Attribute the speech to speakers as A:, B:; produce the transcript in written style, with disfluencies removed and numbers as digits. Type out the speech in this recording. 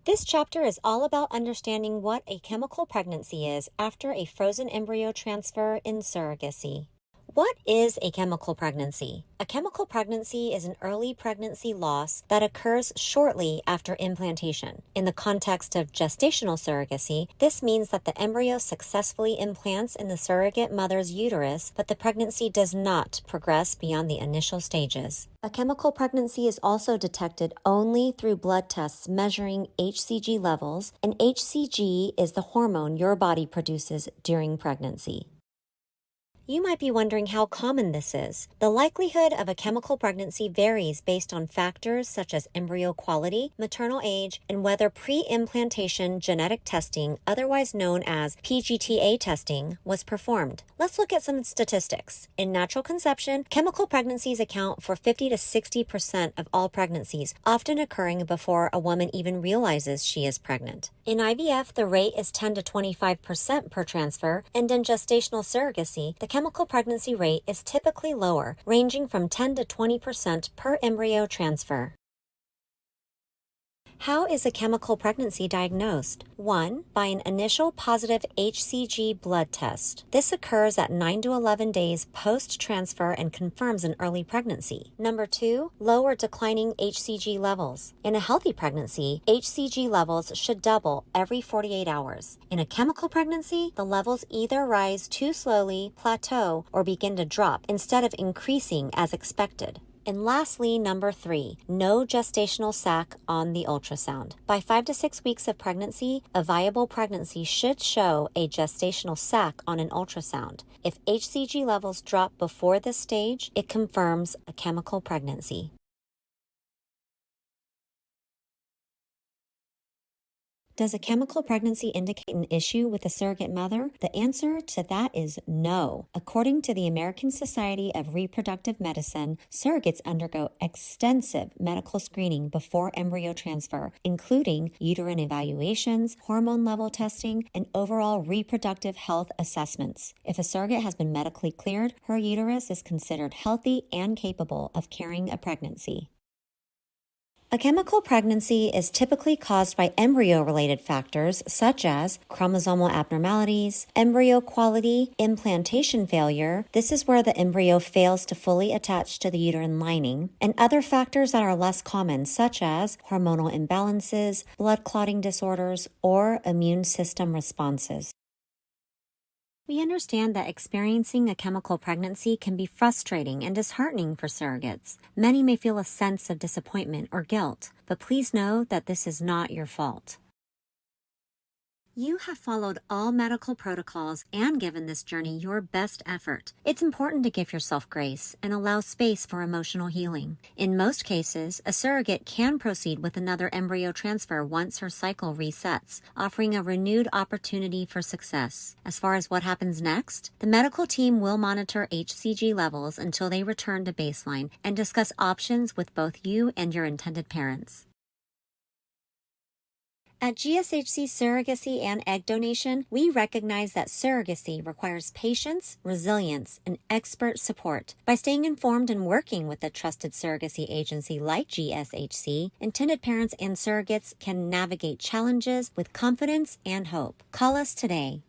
A: This chapter is all about understanding what a chemical pregnancy is after a frozen embryo transfer in surrogacy. What is a chemical pregnancy? A chemical pregnancy is an early pregnancy loss that occurs shortly after implantation. In the context of gestational surrogacy, this means that the embryo successfully implants in the surrogate mother's uterus, but the pregnancy does not progress beyond the initial stages. A chemical pregnancy is also detected only through blood tests measuring HCG levels, and HCG is the hormone your body produces during pregnancy. You might be wondering how common this is. The likelihood of a chemical pregnancy varies based on factors such as embryo quality, maternal age, and whether pre-implantation genetic testing, otherwise known as PGTA testing, was performed. Let's look at some statistics. In natural conception, chemical pregnancies account for 50 to 60% of all pregnancies, often occurring before a woman even realizes she is pregnant. In IVF, the rate is 10 to 25% per transfer, and in gestational surrogacy, the chemical pregnancy rate is typically lower, ranging from 10 to 20% per embryo transfer. How is a chemical pregnancy diagnosed? 1. By an initial positive HCG blood test. This occurs at 9 to 11 days post-transfer and confirms an early pregnancy. 2. Low or declining HCG levels. In a healthy pregnancy, HCG levels should double every 48 hours. In a chemical pregnancy, the levels either rise too slowly, plateau, or begin to drop instead of increasing as expected. And lastly, 3, no gestational sac on the ultrasound. By 5 to 6 weeks of pregnancy, a viable pregnancy should show a gestational sac on an ultrasound. If HCG levels drop before this stage, it confirms a chemical pregnancy. Does a chemical pregnancy indicate an issue with the surrogate mother? The answer to that is no. According to the American Society of Reproductive Medicine, surrogates undergo extensive medical screening before embryo transfer, including uterine evaluations, hormone level testing, and overall reproductive health assessments. If a surrogate has been medically cleared, her uterus is considered healthy and capable of carrying a pregnancy. A chemical pregnancy is typically caused by embryo-related factors such as chromosomal abnormalities, embryo quality, implantation failure — this is where the embryo fails to fully attach to the uterine lining — and other factors that are less common such as hormonal imbalances, blood clotting disorders, or immune system responses. We understand that experiencing a chemical pregnancy can be frustrating and disheartening for surrogates. Many may feel a sense of disappointment or guilt, but please know that this is not your fault. You have followed all medical protocols and given this journey your best effort. It's important to give yourself grace and allow space for emotional healing. In most cases, a surrogate can proceed with another embryo transfer once her cycle resets, offering a renewed opportunity for success. As far as what happens next, the medical team will monitor HCG levels until they return to baseline and discuss options with both you and your intended parents. At GSHC Surrogacy and Egg Donation, we recognize that surrogacy requires patience, resilience, and expert support. By staying informed and working with a trusted surrogacy agency like GSHC, intended parents and surrogates can navigate challenges with confidence and hope. Call us today.